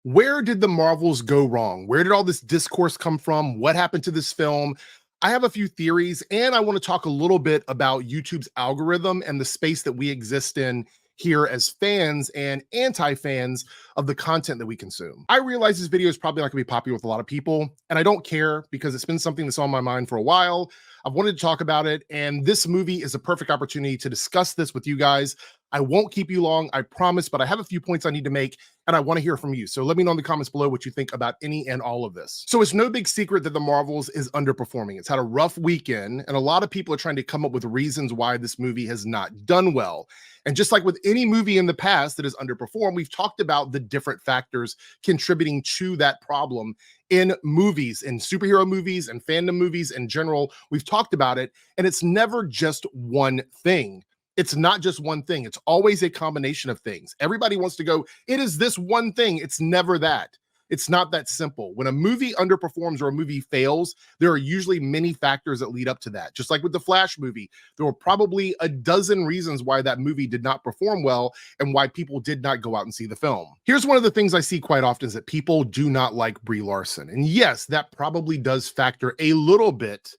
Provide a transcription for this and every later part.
Where did the Marvels go wrong? Where did all this discourse come from? What happened to this film? I have a few theories, and I want to talk a little bit about YouTube's algorithm and the space that we exist in here as fans and anti-fans of the content that we consume. I realize this video is probably not going to be popular with a lot of people, and I don't care because it's been something that's on my mind for a while. I've wanted to talk about it, and this movie is a perfect opportunity to discuss this with you guys. I won't keep you long, I promise, but I have a few points I need to make, and I want to hear from you. So let me know in the comments below what you think about any and all of this. So it's no big secret that the Marvels is underperforming. It's had a rough weekend, and a lot of people are trying to come up with reasons why this movie has not done well. And just like with any movie in the past that has underperformed, we've talked about the different factors contributing to that problem in movies, in superhero movies and fandom movies in general. We've talked about it, and it's never just one thing. It's not just one thing. It's always a combination of things. Everybody wants to go, it is this one thing. It's never that. It's not that simple. When a movie underperforms or a movie fails, there are usually many factors that lead up to that. Just like with the Flash movie, there were probably a dozen reasons why that movie did not perform well and why people did not go out and see the film. Here's one of the things I see quite often is that people do not like Brie Larson. And yes, that probably does factor a little bit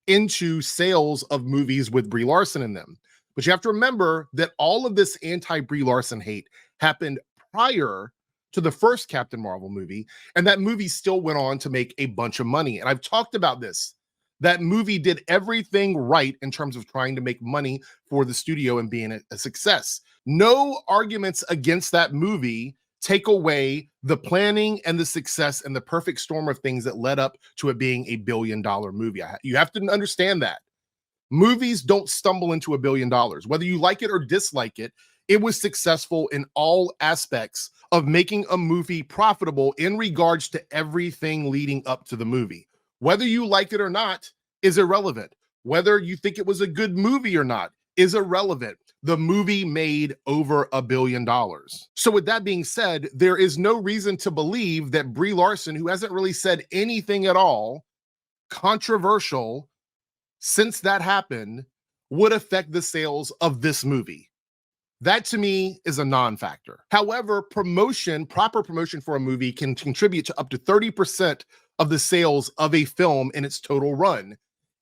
into sales of movies with Brie Larson in them. But you have to remember that all of this anti-Brie Larson hate happened prior to the first Captain Marvel movie, and that movie still went on to make a bunch of money. And I've talked about this. That movie did everything right in terms of trying to make money for the studio and being a success. No arguments against that movie take away the planning and the success and the perfect storm of things that led up to it being a billion-dollar movie. You have to understand that. Movies don't stumble into $1 billion. Whether you like it or dislike it, it was successful in all aspects of making a movie profitable in regards to everything leading up to the movie. Whether you like it or not is irrelevant. Whether you think it was a good movie or not is irrelevant. The movie made over $1 billion. So with that being said, there is no reason to believe that Brie Larson, who hasn't really said anything at all controversial since that happened, would affect the sales of this movie. That to me is a non-factor. However, proper promotion for a movie can contribute to up to 30% of the sales of a film in its total run.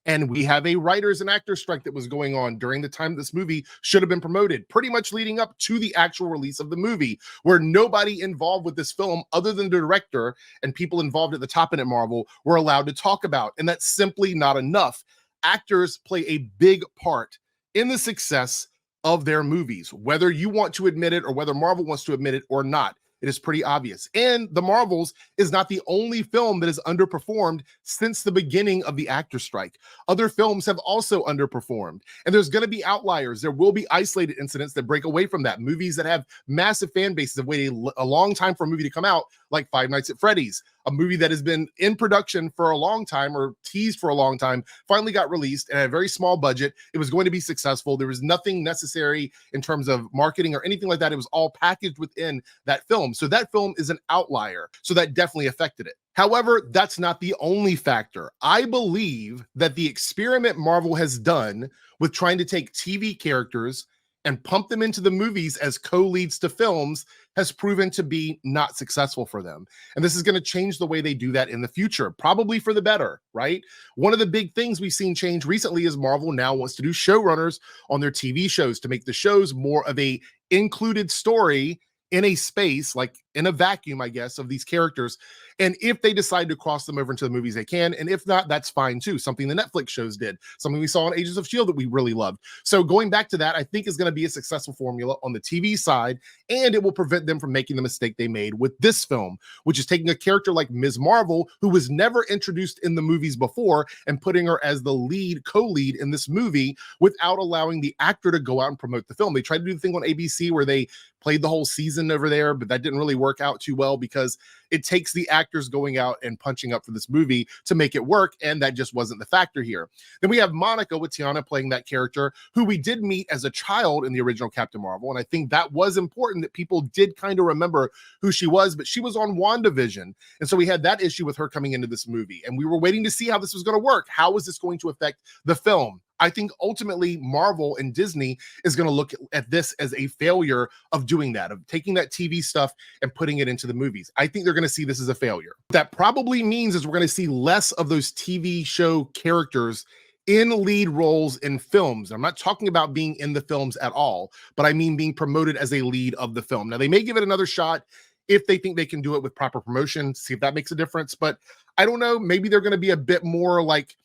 And we have a writers and actors strike that was going on during the time this movie should have been promoted, pretty much leading up to the actual release of the movie, where nobody involved with this film other than the director and people involved at the top end at Marvel were allowed to talk about. And that's simply not enough. Actors play a big part in the success of their movies, whether you want to admit it or whether Marvel wants to admit it or not. It is pretty obvious. And The Marvels is not the only film that has underperformed since the beginning of the actor strike. Other films have also underperformed. And there's going to be outliers. There will be isolated incidents that break away from that. Movies that have massive fan bases have waited a long time for a movie to come out, like Five Nights at Freddy's, a movie that has been in production for a long time or teased for a long time, finally got released and had a very small budget. It was going to be successful. There was nothing necessary in terms of marketing or anything like that. It was all packaged within that film. So that film is an outlier. So that definitely affected it. However, that's not the only factor. I believe that the experiment Marvel has done with trying to take TV characters and pump them into the movies as co-leads to films has proven to be not successful for them. And this is going to change the way they do that in the future, probably for the better, right? One of the big things we've seen change recently is Marvel now wants to do showrunners on their TV shows to make the shows more of a included story in a space, like in a vacuum, I guess, of these characters. And if they decide to cross them over into the movies, they can. And if not, that's fine too. Something the Netflix shows did, something we saw on Agents of S.H.I.E.L.D. that we really loved. So going back to that, I think is going to be a successful formula on the TV side, and it will prevent them from making the mistake they made with this film, which is taking a character like Ms. Marvel, who was never introduced in the movies before, and putting her as the lead, co-lead in this movie without allowing the actor to go out and promote the film. They tried to do the thing on ABC where they played the whole season over there, but that didn't really work out too well because it takes the actors going out and punching up for this movie to make it work, and that just wasn't the factor here. Then we have Monica with Tiana playing that character, who we did meet as a child in the original Captain Marvel, and I think that was important that people did kind of remember who she was, but she was on WandaVision, and so we had that issue with her coming into this movie, and we were waiting to see how this was going to work. How was this going to affect the film? I think ultimately Marvel and Disney is going to look at this as a failure of doing that, of taking that TV stuff and putting it into the movies. I think they're going to see this as a failure. What that probably means is we're going to see less of those TV show characters in lead roles in films. I'm not talking about being in the films at all, but I mean being promoted as a lead of the film. Now, they may give it another shot if they think they can do it with proper promotion, see if that makes a difference. But I don't know. Maybe they're going to be a bit more like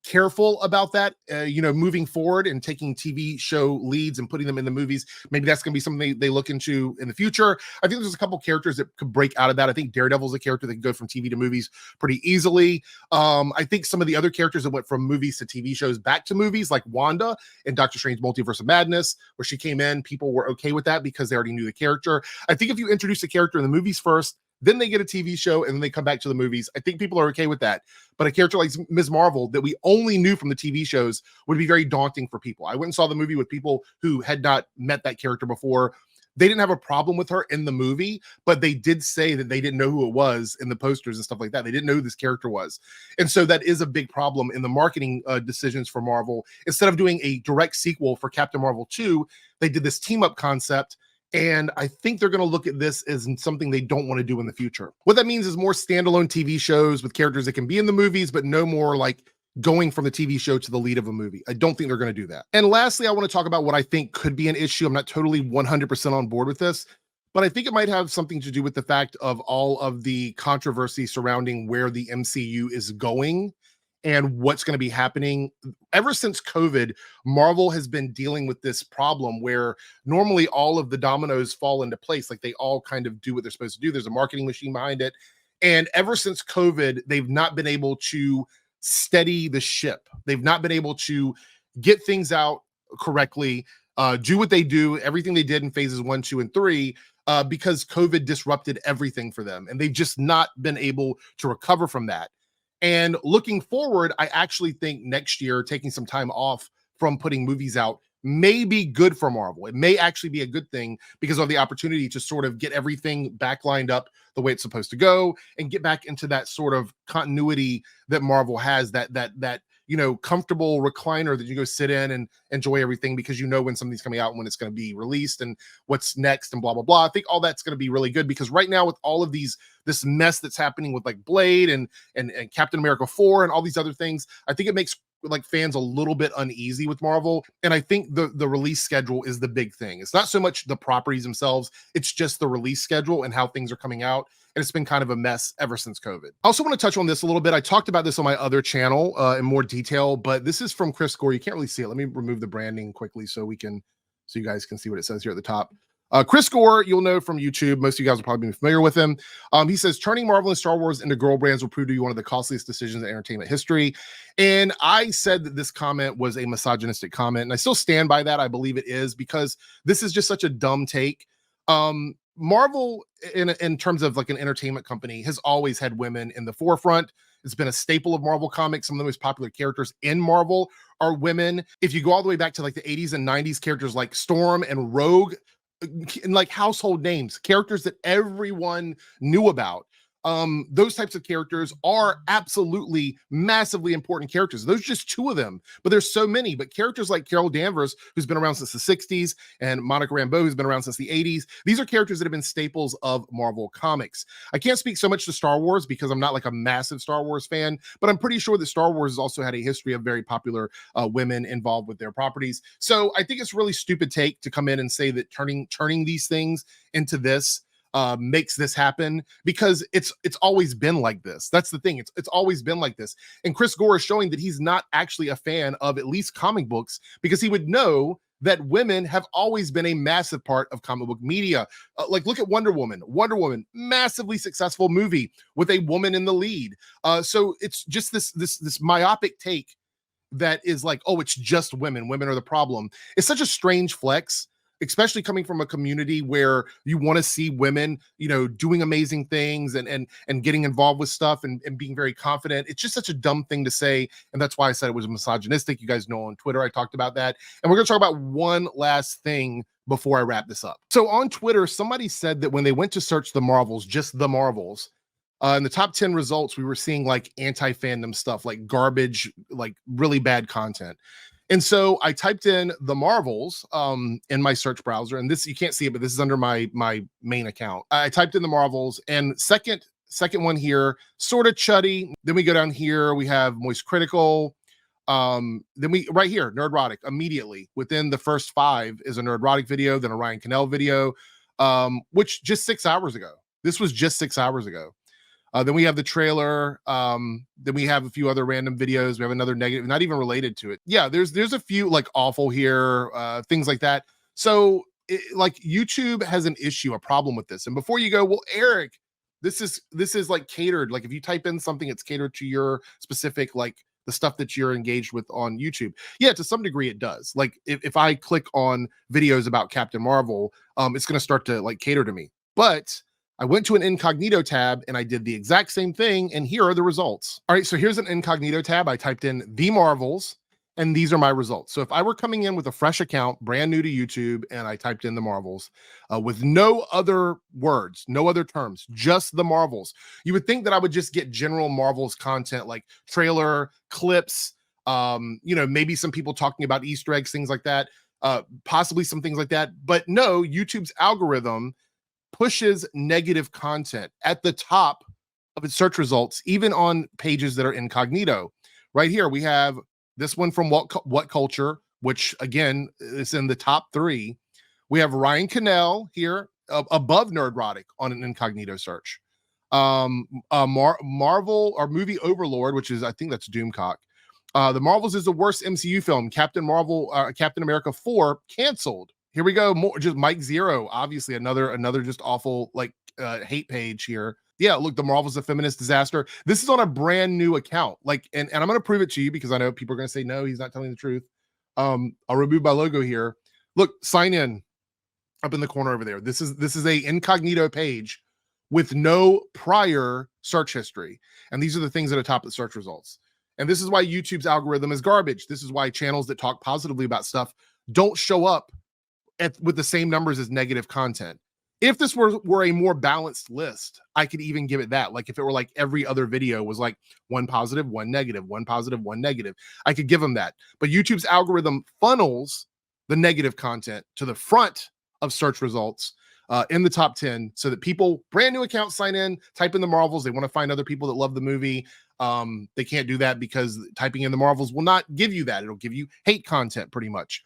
careful about that, moving forward and taking TV show leads and putting them in the movies. Maybe that's going to be something they look into in the future. I think there's a couple characters that could break out of that. I think Daredevil's a character that can go from TV to movies pretty easily. I think some of the other characters that went from movies to TV shows back to movies, like Wanda in Doctor Strange Multiverse of Madness, where she came in, people were okay with that because they already knew the character. I think if you introduce a character in the movies first, then they get a TV show, and then they come back to the movies, I think people are okay with that. But a character like Ms. Marvel that we only knew from the TV shows would be very daunting for people. I went and saw the movie with people who had not met that character before. They didn't have a problem with her in the movie, but they did say that they didn't know who it was in the posters and stuff like that. They didn't know who this character was. And so that is a big problem in the marketing decisions for Marvel. Instead of doing a direct sequel for Captain Marvel 2, they did this team-up concept. And I think they're going to look at this as something they don't want to do in the future. What that means is more standalone TV shows with characters that can be in the movies, but no more like going from the TV show to the lead of a movie. I don't think they're going to do that. And lastly, I want to talk about what I think could be an issue. I'm not totally 100% on board with this, but I think it might have something to do with the fact of all of the controversy surrounding where the MCU is going and what's going to be happening. Ever since COVID, Marvel has been dealing with this problem where normally all of the dominoes fall into place. Like they all kind of do what they're supposed to do. There's a marketing machine behind it. And ever since COVID, they've not been able to steady the ship. They've not been able to get things out correctly, do what they do, everything they did in phases 1, 2, and 3, because COVID disrupted everything for them. And they've just not been able to recover from that. And looking forward, I actually think next year, taking some time off from putting movies out may be good for Marvel. It may actually be a good thing because of the opportunity to sort of get everything back lined up the way it's supposed to go and get back into that sort of continuity that Marvel has, that comfortable recliner that you go sit in and enjoy everything because you know when something's coming out and when it's going to be released and what's next and blah, blah, blah. I think all that's going to be really good because right now with all of this mess that's happening with like Blade and Captain America 4 and all these other things, I think it makes like fans a little bit uneasy with Marvel. And I think the release schedule is the big thing. It's not so much the properties themselves, it's just the release schedule and how things are coming out. And it's been kind of a mess ever since COVID. I also want to touch on this a little bit. I talked about this on my other channel in more detail, but this is from Chris Gore. You can't really see it. Let me remove the branding quickly so you guys can see what it says here at the top. Chris Gore, you'll know from YouTube. Most of you guys will probably be familiar with him. He says, turning Marvel and Star Wars into girl brands will prove to be one of the costliest decisions in entertainment history. And I said that this comment was a misogynistic comment, and I still stand by that. I believe it is because this is just such a dumb take. Marvel, in terms of like an entertainment company, has always had women in the forefront. It's been a staple of Marvel comics. Some of the most popular characters in Marvel are women. If you go all the way back to like the 80s and 90s, characters like Storm and Rogue, and like household names, characters that everyone knew about. Those types of characters are absolutely massively important characters. Those are just two of them, but there's so many. But characters like Carol Danvers, who's been around since the 60s, and Monica Rambeau, who's been around since the 80s, these are characters that have been staples of Marvel comics. I can't speak so much to Star Wars because I'm not like a massive Star Wars fan, but I'm pretty sure that Star Wars has also had a history of very popular women involved with their properties. So I think it's a really stupid take to come in and say that turning these things into this makes this happen, because it's always been like this. That's the thing. It's always been like this. And Chris Gore is showing that he's not actually a fan of at least comic books, because he would know that women have always been a massive part of comic book media. Like look at Wonder Woman. Wonder Woman, massively successful movie with a woman in the lead. So it's just this myopic take that is like, oh, it's just women. Women are the problem. It's such a strange flex, especially coming from a community where you want to see women, doing amazing things and getting involved with stuff and being very confident. It's just such a dumb thing to say. And that's why I said it was misogynistic. You guys know on Twitter, I talked about that. And we're going to talk about one last thing before I wrap this up. So on Twitter, somebody said that when they went to search the Marvels, just the Marvels, in the top 10 results, we were seeing like anti-fandom stuff, like garbage, like really bad content. And so I typed in the Marvels in my search browser, and this, you can't see it, but this is under my main account. I typed in the Marvels, and second one here, sort of chuddy. Then we go down here, we have Moist Critical. Then we right here, Nerdrotic, immediately within the first 5 is a Nerdrotic video, then a Ryan Cannell video, which just 6 hours ago. This was just 6 hours ago. Then we have the trailer. Then we have a few other random videos. We have another negative, not even related to it. Yeah, there's a few like awful here, things like that. So like YouTube has an issue, a problem with this. And before you go, well, Eric, this is like catered. Like if you type in something, it's catered to your specific, like the stuff that you're engaged with on YouTube. Yeah, to some degree it does. Like if I click on videos about Captain Marvel, it's going to start to like cater to me. But I went to an incognito tab and I did the exact same thing, and here are the results. All right, so here's an incognito tab. I typed in the Marvels, and these are my results. So if I were coming in with a fresh account, brand new to YouTube, and I typed in the Marvels with no other words, no other terms, just the Marvels, you would think that I would just get general Marvels content like trailer, clips, maybe some people talking about Easter eggs, things like that, possibly some things like that. But no, YouTube's algorithm pushes negative content at the top of its search results, even on pages that are incognito. Right here, we have this one from What Culture, which again is in the top 3. We have Ryan Cannell here above Nerdrotic on an incognito search. Marvel or Movie Overlord, which is, I think that's Doomcock. The Marvels is the worst MCU film. Captain America 4 canceled. Here we go. More just Mike Zero, obviously another just awful like hate page here. Yeah, look, the Marvel's a feminist disaster. This is on a brand new account. Like, and I'm gonna prove it to you because I know people are gonna say no, he's not telling the truth. I'll remove my logo here. Look, sign in up in the corner over there. This is a incognito page with no prior search history. And these are the things at the top of the search results. And this is why YouTube's algorithm is garbage. This is why channels that talk positively about stuff don't show up with the same numbers as negative content. If this were a more balanced list, I could even give it that. Like if it were like every other video was like 1 positive, 1 negative, 1 positive, 1 negative, I could give them that. But YouTube's algorithm funnels the negative content to the front of search results in the top 10 so that people, brand new accounts, sign in, type in the Marvels. They want to find other people that love the movie. They can't do that because typing in the Marvels will not give you that. It'll give you hate content pretty much.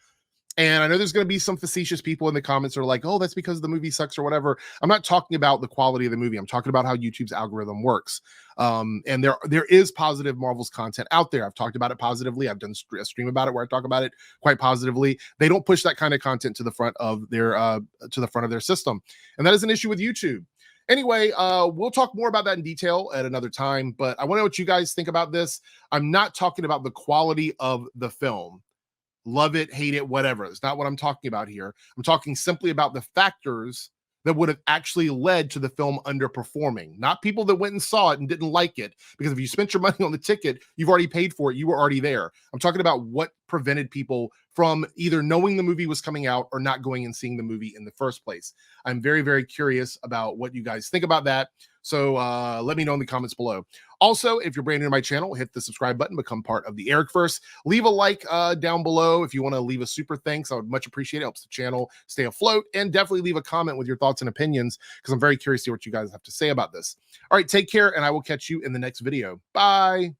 And I know there's going to be some facetious people in the comments that are like, oh, that's because the movie sucks or whatever. I'm not talking about the quality of the movie. I'm talking about how YouTube's algorithm works. And there is positive Marvel's content out there. I've talked about it positively. I've done a stream about it where I talk about it quite positively. They don't push that kind of content to the front of their system. And that is an issue with YouTube. Anyway, we'll talk more about that in detail at another time, but I want to know what you guys think about this. I'm not talking about the quality of the film. Love it, hate it, whatever. It's not what I'm talking about here. I'm talking simply about the factors that would have actually led to the film underperforming, not people that went and saw it and didn't like it. Because if you spent your money on the ticket, you've already paid for it. You were already there. I'm talking about what prevented people from either knowing the movie was coming out or not going and seeing the movie in the first place. I'm very, very curious about what you guys think about that. So let me know in the comments below. Also, if you're brand new to my channel, hit the subscribe button, become part of the Airrickverse. Leave a like down below if you want to leave a super thanks. I would much appreciate it. Helps the channel stay afloat. And definitely leave a comment with your thoughts and opinions because I'm very curious to see what you guys have to say about this. All right, take care, and I will catch you in the next video. Bye.